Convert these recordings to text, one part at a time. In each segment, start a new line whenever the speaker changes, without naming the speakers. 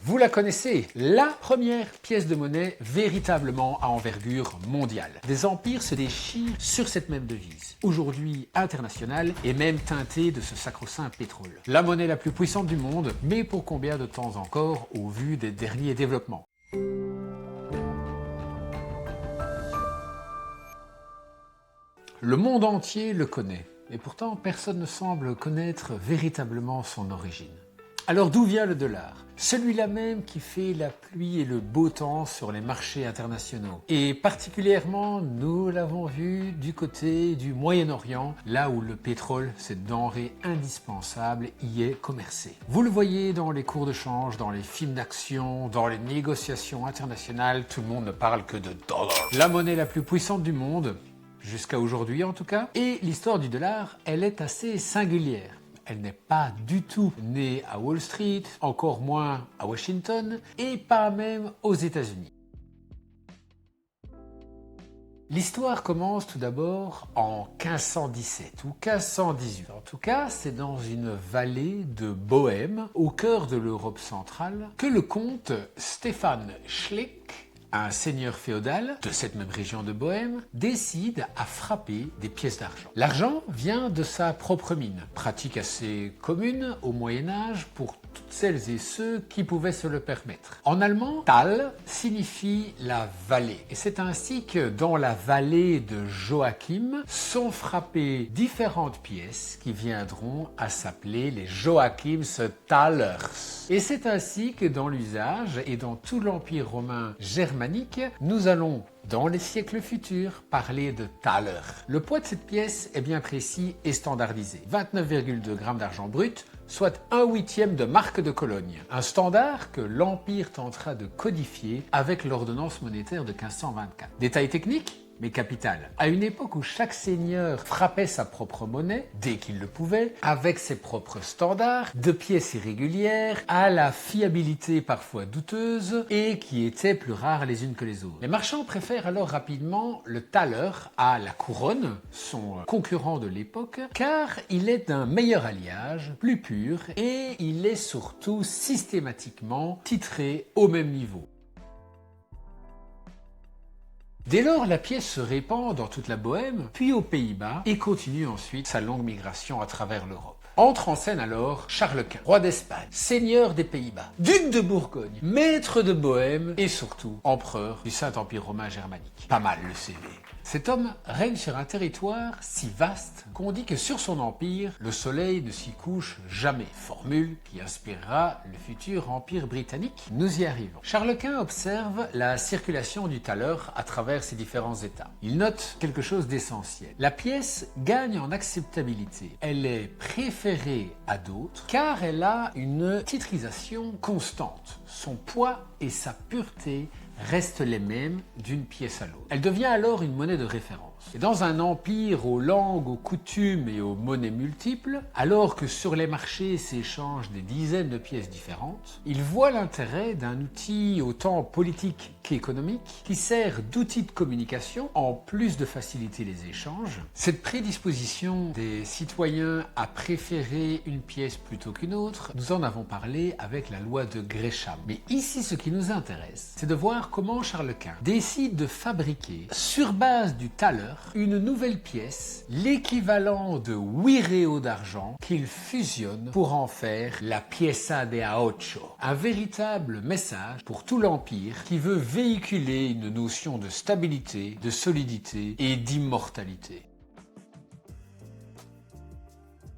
Vous la connaissez, la première pièce de monnaie véritablement à envergure mondiale. Des empires se déchirent sur cette même devise, aujourd'hui internationale et même teintée de ce sacro-saint pétrole. La monnaie la plus puissante du monde, mais pour combien de temps encore au vu des derniers développements? Le monde entier le connaît, et pourtant personne ne semble connaître véritablement son origine. Alors d'où vient le dollar? Celui-là même qui fait la pluie et le beau temps sur les marchés internationaux. Et particulièrement, nous l'avons vu du côté du Moyen-Orient, là où le pétrole, cette denrée indispensable, y est commercé. Vous le voyez dans les cours de change, dans les films d'action, dans les négociations internationales, tout le monde ne parle que de dollar. La monnaie la plus puissante du monde, jusqu'à aujourd'hui en tout cas, et l'histoire du dollar, elle est assez singulière. Elle n'est pas du tout née à Wall Street, encore moins à Washington, et pas même aux États-Unis. L'histoire commence tout d'abord en 1517 ou 1518. En tout cas, c'est dans une vallée de Bohême, au cœur de l'Europe centrale, que le comte Stefan Schleck, un seigneur féodal de cette même région de Bohême, décide à frapper des pièces d'argent. L'argent vient de sa propre mine, pratique assez commune au Moyen-Âge pour toutes celles et ceux qui pouvaient se le permettre. En allemand, Tal signifie la vallée. Et c'est ainsi que dans la vallée de Joachim sont frappées différentes pièces qui viendront à s'appeler les Joachimsthalers. Et c'est ainsi que dans l'usage et dans tout l'Empire romain germanique, nous allons, dans les siècles futurs, parler de thaler. Le poids de cette pièce est bien précis et standardisé. 29,2 grammes d'argent brut, soit 1/8 de marque de Cologne. Un standard que l'Empire tentera de codifier avec l'ordonnance monétaire de 1524. Détail technique, mais capital. À une époque où chaque seigneur frappait sa propre monnaie, dès qu'il le pouvait, avec ses propres standards, de pièces irrégulières, à la fiabilité parfois douteuse, et qui étaient plus rares les unes que les autres. Les marchands préfèrent alors rapidement le thaler à la couronne, son concurrent de l'époque, car il est d'un meilleur alliage, plus pur, et il est surtout systématiquement titré au même niveau. Dès lors, la pièce se répand dans toute la Bohême, puis aux Pays-Bas, et continue ensuite sa longue migration à travers l'Europe. Entre en scène alors Charles Quint, roi d'Espagne, seigneur des Pays-Bas, duc de Bourgogne, maître de Bohême et surtout empereur du Saint-Empire romain germanique. Pas mal le CV. Cet homme règne sur un territoire si vaste qu'on dit que sur son empire, le soleil ne s'y couche jamais. Formule qui inspirera le futur empire britannique. Nous y arrivons. Charles Quint observe la circulation du thaler à travers ses différents états. Il note quelque chose d'essentiel. La pièce gagne en acceptabilité. Elle est préférée à d'autres car elle a une titrisation constante. Son poids et sa pureté restent les mêmes d'une pièce à l'autre. Elle devient alors une monnaie de référence. Et dans un empire aux langues, aux coutumes et aux monnaies multiples, alors que sur les marchés s'échangent des dizaines de pièces différentes, il voit l'intérêt d'un outil autant politique qu'économique qui sert d'outil de communication en plus de faciliter les échanges. Cette prédisposition des citoyens à préférer une pièce plutôt qu'une autre, nous en avons parlé avec la loi de Gresham. Mais ici, ce qui nous intéresse, c'est de voir comment Charles Quint décide de fabriquer, sur base du thaler, une nouvelle pièce, l'équivalent de 8 réaux d'argent, qu'il fusionne pour en faire la pieza de a ocho. Un véritable message pour tout l'Empire qui veut véhiculer une notion de stabilité, de solidité et d'immortalité.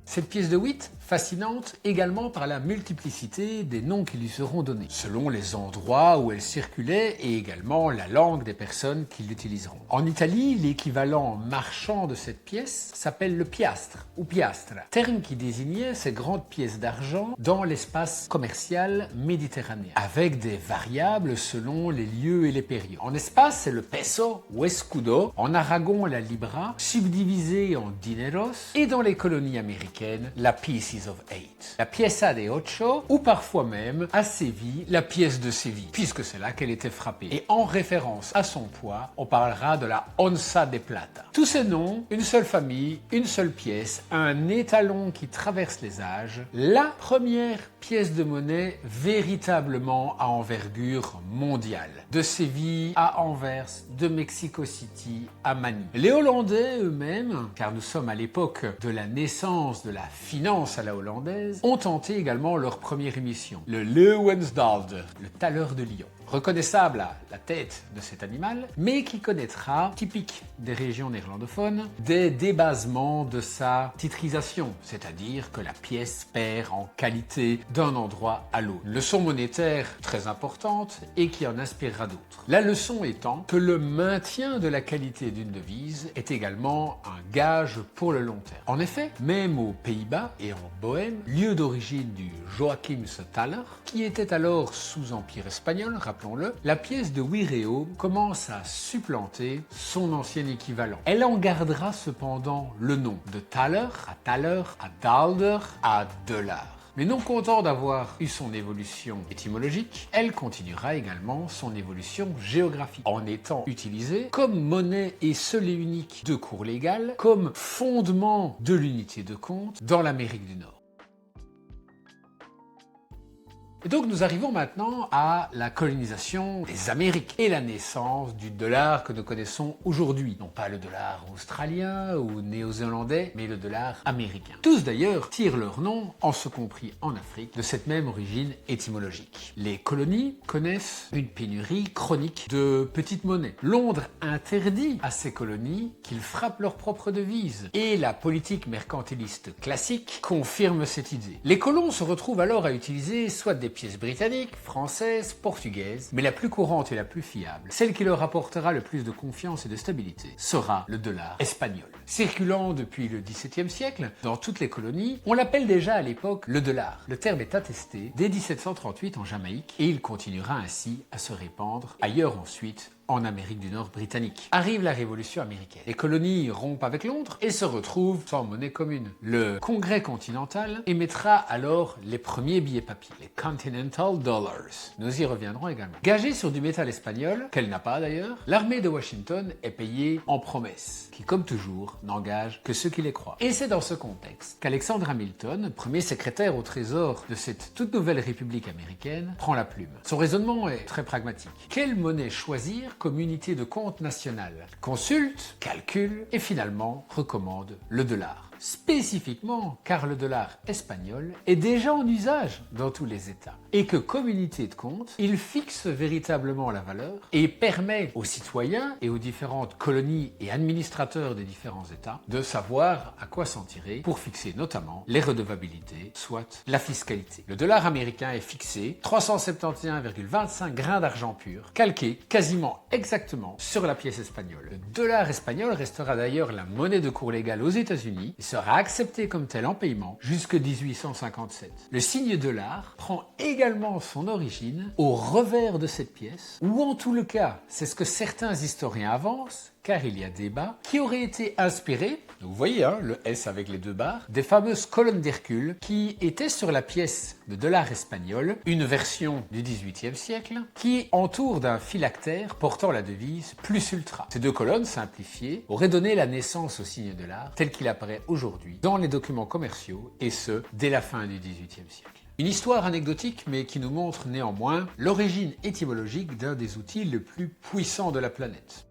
Cette pièce de 8, fascinante également par la multiplicité des noms qui lui seront donnés, selon les endroits où elle circulait et également la langue des personnes qui l'utiliseront. En Italie, l'équivalent marchand de cette pièce s'appelle le piastre ou piastra, terme qui désignait ces grandes pièces d'argent dans l'espace commercial méditerranéen, avec des variables selon les lieux et les périodes. En Espagne, c'est le peso ou escudo, en Aragon, la libra, subdivisée en dineros, et dans les colonies américaines, la pièce Pieces of Eight, la pieza de ocho, ou parfois même à Séville, la pièce de Séville, puisque c'est là qu'elle était frappée. Et en référence à son poids, on parlera de la onza de plata. Tous ces noms, une seule famille, une seule pièce, un étalon qui traverse les âges, la première pièce de monnaie véritablement à envergure mondiale. De Séville à Anvers, de Mexico City à Manille. Les Hollandais eux-mêmes, car nous sommes à l'époque de la naissance de la finance à la hollandaise, ont tenté également leur première émission, le Leeuwensdalder, le thaler de Lyon. Reconnaissable à la tête de cet animal, mais qui connaîtra, typique des régions néerlandophones, des débasements de sa titrisation, c'est-à-dire que la pièce perd en qualité d'un endroit à l'autre. Une leçon monétaire très importante et qui en inspirera d'autres. La leçon étant que le maintien de la qualité d'une devise est également un gage pour le long terme. En effet, même aux Pays-Bas et en Bohême, lieu d'origine du Joachimsthaler, qui était alors sous empire espagnol, rappelons-le, la pièce de Wiereo commence à supplanter son ancien équivalent. Elle en gardera cependant le nom de thaler, à dalder, à dollar. Mais non content d'avoir eu son évolution étymologique, elle continuera également son évolution géographique, en étant utilisée comme monnaie et seule et unique de cours légal, comme fondement de l'unité de compte dans l'Amérique du Nord. Et donc nous arrivons maintenant à la colonisation des Amériques et la naissance du dollar que nous connaissons aujourd'hui. Non pas le dollar australien ou néo-zélandais, mais le dollar américain. Tous d'ailleurs tirent leur nom, en ce compris en Afrique, de cette même origine étymologique. Les colonies connaissent une pénurie chronique de petites monnaies. Londres interdit à ces colonies qu'ils frappent leur propre devise. Et la politique mercantiliste classique confirme cette idée. Les colons se retrouvent alors à utiliser soit des pièces britanniques, françaises, portugaises, mais la plus courante et la plus fiable, celle qui leur apportera le plus de confiance et de stabilité, sera le dollar espagnol. Circulant depuis le XVIIe siècle, dans toutes les colonies, on l'appelle déjà à l'époque le dollar. Le terme est attesté dès 1738 en Jamaïque et il continuera ainsi à se répandre ailleurs ensuite en Amérique du Nord britannique. Arrive la Révolution américaine. Les colonies rompent avec Londres et se retrouvent sans monnaie commune. Le Congrès continental émettra alors les premiers billets papier, les Continental Dollars. Nous y reviendrons également. Gagée sur du métal espagnol, qu'elle n'a pas d'ailleurs, l'armée de Washington est payée en promesses, qui comme toujours n'engagent que ceux qui les croient. Et c'est dans ce contexte qu'Alexander Hamilton, premier secrétaire au Trésor de cette toute nouvelle République américaine, prend la plume. Son raisonnement est très pragmatique. Quelle monnaie choisir comme unité de compte nationale? Consulte, calcule et finalement recommande le dollar. Spécifiquement car le dollar espagnol est déjà en usage dans tous les États et que comme unité de compte, il fixe véritablement la valeur et permet aux citoyens et aux différentes colonies et administrateurs des différents États de savoir à quoi s'en tirer pour fixer notamment les redevabilités, soit la fiscalité. Le dollar américain est fixé 371,25 grains d'argent pur, calqué quasiment exactement sur la pièce espagnole. Le dollar espagnol restera d'ailleurs la monnaie de cours légale aux États-Unis et sera accepté comme tel en paiement jusque 1857. Le signe dollar prend également son origine au revers de cette pièce, ou en tout le cas, c'est ce que certains historiens avancent, car il y a débat, qui aurait été inspiré, vous voyez le S avec les deux barres, des fameuses colonnes d'Hercule qui étaient sur la pièce de dollar espagnol, une version du XVIIIe siècle, qui entoure d'un phylactère portant la devise plus ultra. Ces deux colonnes simplifiées auraient donné la naissance au signe dollar tel qu'il apparaît aujourd'hui dans les documents commerciaux, et ce, dès la fin du XVIIIe siècle. Une histoire anecdotique, mais qui nous montre néanmoins l'origine étymologique d'un des outils les plus puissants de la planète.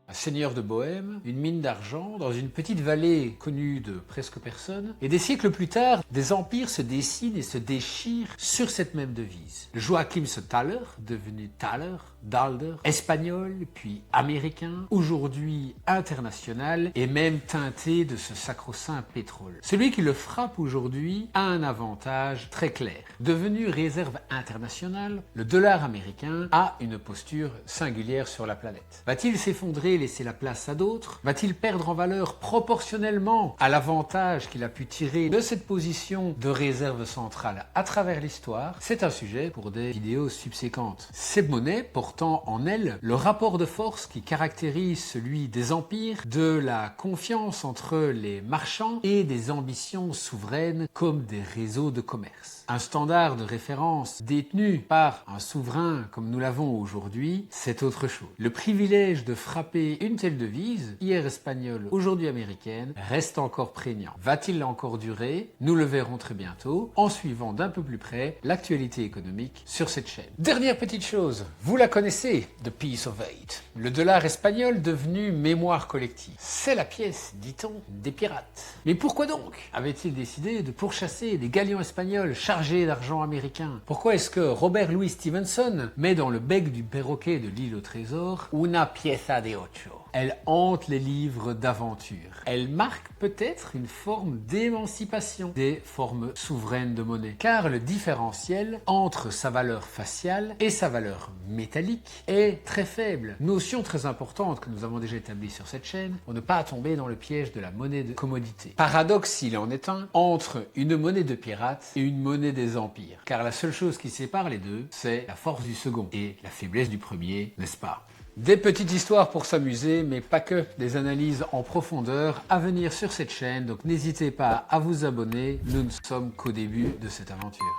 Un seigneur de Bohême, une mine d'argent dans une petite vallée connue de presque personne, et des siècles plus tard, des empires se dessinent et se déchirent sur cette même devise. Le Joachimsthaler, devenu thaler, dalder, espagnol, puis américain, aujourd'hui international, et même teinté de ce sacro-saint pétrole. Celui qui le frappe aujourd'hui a un avantage très clair. Devenu réserve internationale, le dollar américain a une posture singulière sur la planète. Va-t-il s'effondrer saurait laisser la place à d'autres? Va-t-il perdre en valeur proportionnellement à l'avantage qu'il a pu tirer de cette position de réserve centrale à travers l'histoire? C'est un sujet pour des vidéos subséquentes. Ces monnaies portant en elles le rapport de force qui caractérise celui des empires, de la confiance entre les marchands et des ambitions souveraines comme des réseaux de commerce. Un standard de référence détenu par un souverain comme nous l'avons aujourd'hui, c'est autre chose. Le privilège de frapper une telle devise, hier espagnole, aujourd'hui américaine, reste encore prégnant. Va-t-il encore durer? Nous le verrons très bientôt en suivant d'un peu plus près l'actualité économique sur cette chaîne. Dernière petite chose, vous la connaissez, The Piece of Eight. Le dollar espagnol devenu mémoire collective. C'est la pièce, dit-on, des pirates. Mais pourquoi donc avait-il décidé de pourchasser des galions espagnols chargés d'argent américain? Pourquoi est-ce que Robert Louis Stevenson met dans le bec du perroquet de l'île au trésor una pieza de ocho? Elle hante les livres d'aventure. Elle marque peut-être une forme d'émancipation des formes souveraines de monnaie. Car le différentiel entre sa valeur faciale et sa valeur métallique est très faible. Notion très importante que nous avons déjà établie sur cette chaîne pour ne pas tomber dans le piège de la monnaie de commodité. Paradoxe s'il en est un entre une monnaie de pirate et une monnaie des empires. Car la seule chose qui sépare les deux, c'est la force du second et la faiblesse du premier, n'est-ce pas? Des petites histoires pour s'amuser, mais pas que, des analyses en profondeur à venir sur cette chaîne, donc n'hésitez pas à vous abonner, nous ne sommes qu'au début de cette aventure.